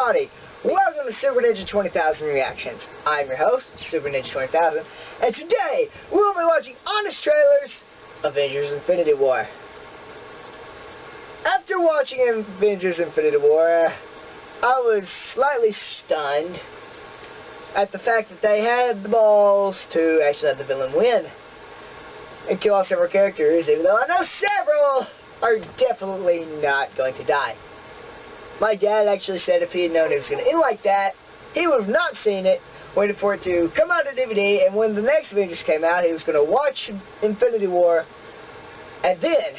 everybody! Welcome to Superninja20000 Reactions. I'm your host, Superninja20000, and today we'll be watching honest trailers, Avengers Infinity War. After watching Avengers Infinity War, I was slightly stunned at the fact that they had the balls to actually have the villain win and kill off several characters, even though I know several are definitely not going to die. My dad actually said if he had known it was going to end like that, he would have not seen it, waited for it to come out on DVD, and when the next Avengers came out, he was going to watch Infinity War, and then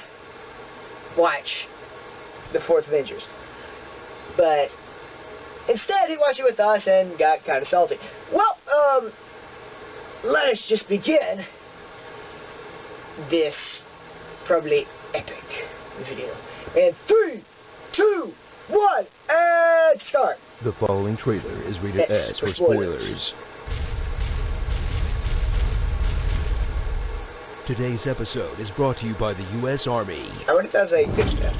watch the fourth Avengers. But instead, he watched it with us and got kind of salty. Well, let us just begin this probably epic video. In 3, 2, 1, and start! The following trailer is rated S for spoilers. Today's episode is brought to you by the U.S. Army. I wonder if that's a good stuff.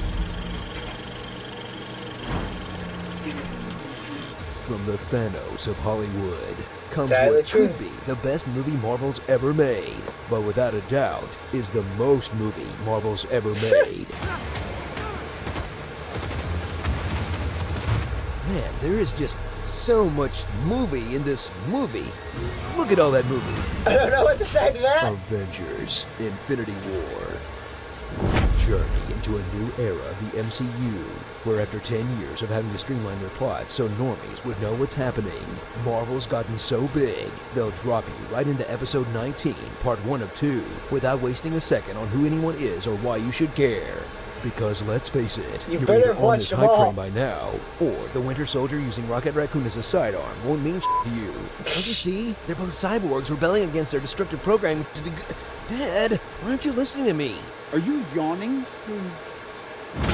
From the Thanos of Hollywood comes That what is true. could be the best movie Marvel's ever made, but without a doubt is the most movie Marvel's ever made. Man, there is just so much movie in this movie. Look at all that movie. I don't know what to say to that. Avengers Infinity War. Journey into a new era of the MCU, where after 10 years of having to streamline their plot so normies would know what's happening, Marvel's gotten so big, they'll drop you right into episode 19, part 1 of 2, without wasting a second on who anyone is or why you should care. Because let's face it, You you're better either on watch this them hype all. train by now, or the Winter Soldier using Rocket Raccoon as a sidearm won't mean to you. Don't you see? They're both cyborgs rebelling against their destructive program. Dad, why aren't you listening to me? Are you yawning?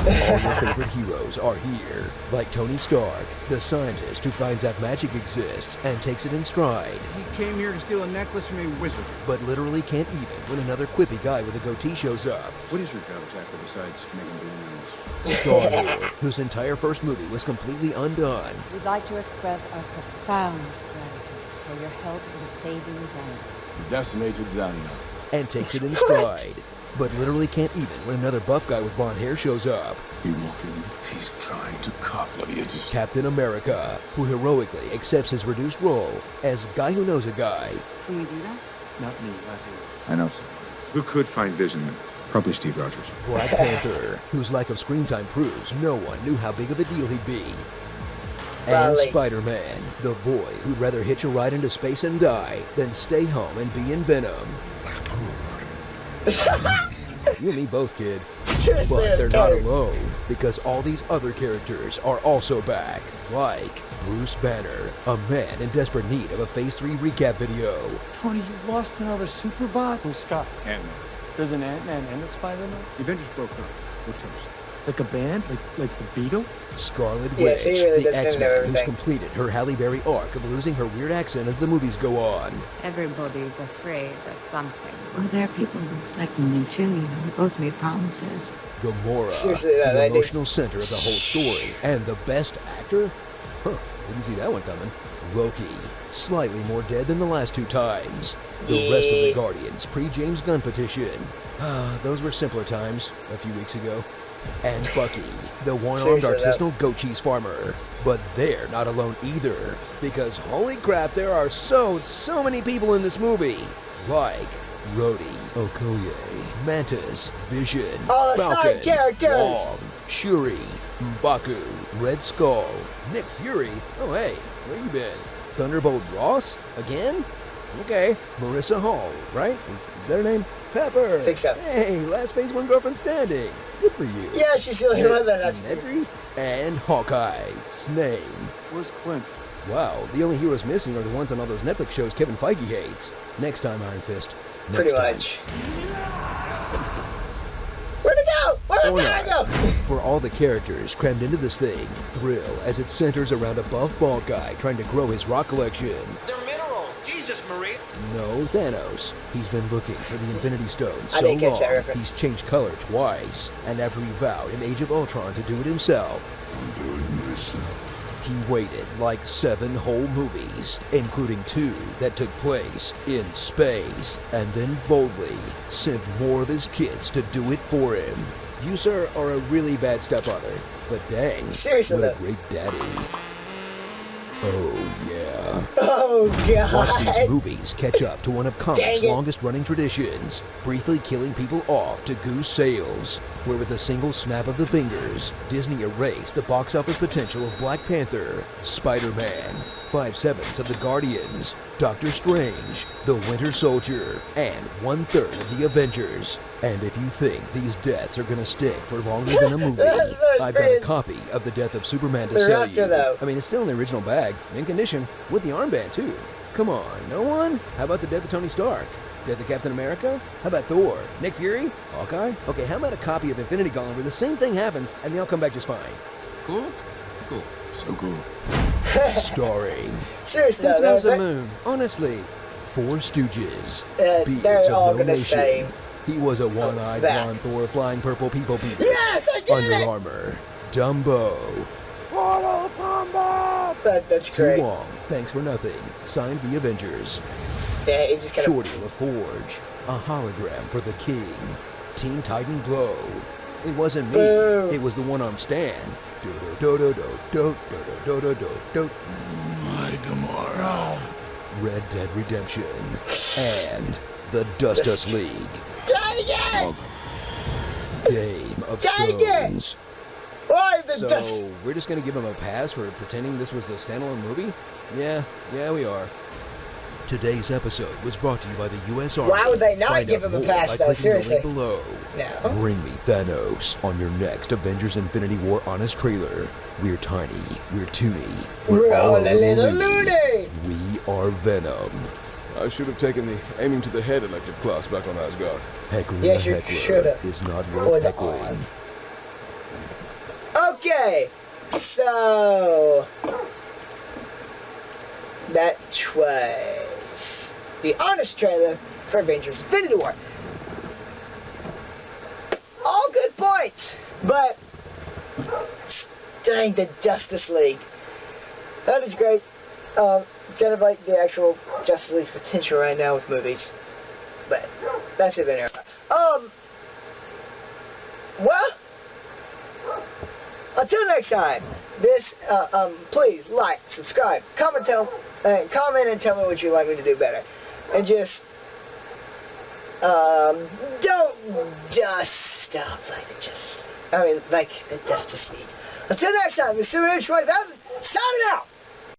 All your favorite heroes are here, like Tony Stark, the scientist who finds out magic exists and takes it in stride, He came here to steal a necklace from a wizard. but literally can't even when another quippy guy with a goatee shows up. What is your job exactly besides making balloon animals? Star-Lord, whose entire first movie was completely undone, We'd like to express our profound gratitude for your help in saving Xander. You decimated Xander. and takes it in stride, but literally can't even when another buff guy with blonde hair shows up. You mock him. He's trying to copy it. Captain America, who heroically accepts his reduced role as guy who knows a guy. Can we do that? Not me, not him. I know someone. Who could find Vision? Probably Steve Rogers. Black Panther, whose lack of screen time proves no one knew how big of a deal he'd be. And Probably. Spider-Man, the boy who'd rather hitch a ride into space and die than stay home and be in Venom. You and me both, kid. But they're not alone, because all these other characters are also back, like Bruce Banner, a man in desperate need of a Phase 3 recap video. Tony, you've lost another Superbot? Who's Scott? Ant-Man. There's an Ant-Man and a Spider-Man? The Avengers broke up. We're toast. Like a band? Like the Beatles? Scarlet Yeah, Witch, she really the does seem to X-Men who's everything. completed her Halle Berry arc of losing her weird accent as the movies go on. Everybody's afraid of something. Well, there are people who are expecting me too, you know. We both made promises. Gamora, Seriously, yeah, the they do. emotional center of the whole story, and the best actor? Huh, didn't see that one coming. Loki, slightly more dead than the last two times. The rest of the Guardians pre-James Gunn petition. Those were simpler times a few weeks ago. And Bucky, the one-armed Seriously, that- artisanal goat cheese farmer. But they're not alone either, because holy crap, there are so many people in this movie. Like Rhodey, Okoye, Mantis, Vision, All the side Falcon, characters. Wong, Shuri, M'Baku, Red Skull, Nick Fury. Oh hey, where you been? Thunderbolt Ross? Again? Okay. Marissa Hall, right? Is that her name? Pepper! Think so. Hey, last Phase 1 girlfriend standing. Good for you. Yeah, she's feeling about that. Nedry? And Hawkeye, Snane. Where's Clint? Wow, the only heroes missing are the ones on all those Netflix shows Kevin Feige hates. Next time, Iron Fist. Next Pretty time. much. Where'd it go? Where'd Or it not. go? For all the characters crammed into this thing, thrill as it centers around a buff bald guy trying to grow his rock collection. They're mineral. Jesus, Marie. No, Thanos. He's been looking for the Infinity Stone I so didn't catch long, that reference. he's changed color twice. And after he vowed in Age of Ultron to do it himself, I'll do it myself. he waited like 7 whole movies, including 2 that took place in space, and then boldly sent more of his kids to do it for him. You, sir, are a really bad stepfather, but dang, Seriously, what a though. great daddy. Oh, yeah. Oh, God. Watch these movies catch up to one of comics' Dang it. longest-running traditions, briefly killing people off to goose sales, where with a single snap of the fingers, Disney erased the box office potential of Black Panther, Spider-Man, 5/7 of the Guardians, Doctor Strange, the Winter Soldier, and 1/3 of the Avengers. And if you think these deaths are gonna stick for longer than a movie, I've got a copy of The Death of Superman to sell you. Though. I mean, it's still in the original bag, mint condition, with the armband too. Come on, no one? How about The Death of Tony Stark? Death of Captain America? How about Thor? Nick Fury? Hawkeye? Okay, how about a copy of Infinity Gauntlet where the same thing happens and they all come back just fine? Cool? Cool. So cool. Starring Seriously, Who though, throws the that- moon? Honestly. Four Stooges. they're Beards all of no gonna nation. say He was a one-eyed that. blonde Thor flying purple people beater. Yes, I get Under it! Armour. Dumbo. Portal Combat! That's To great. Wong, thanks for nothing. Signed the Avengers. Yeah, he just kind Shorty LaForge. A hologram for the king. Teen Titan Glow. It wasn't me. Boo. It was the one-armed Stan. Do-do-do-do-do-do-do-do-do-do. My Gamora. Red Dead Redemption. And the Dustice League. Dang it! Game of Dang it! Stones. Why the So, we're just gonna give him a pass for pretending this was a standalone movie? Yeah, we are. Today's episode was brought to you by the U.S. Army. Why would they not Find give out him a more pass, by though? clicking Seriously. the link below. No. Bring me Thanos on your next Avengers Infinity War Honest trailer. We're tiny, we're toony, We're all a little loony. loony. We are Venom. I should have taken the aiming to the head elective class back on Asgard. Heckling Yes, a you heckler should've. is not Or worth the heckling. Okay, so that was the honest trailer for Avengers Infinity War. All good points, but dang, the Justice League. That is great. Kind of like the actual Justice League's potential right now with movies. But that's it anyway. Well, until next time, please like, subscribe, comment and tell me what you'd like me to do better. And just, don't just stop like the Justice League. I mean, like the Justice League. Until next time, this is Superninja20000, signing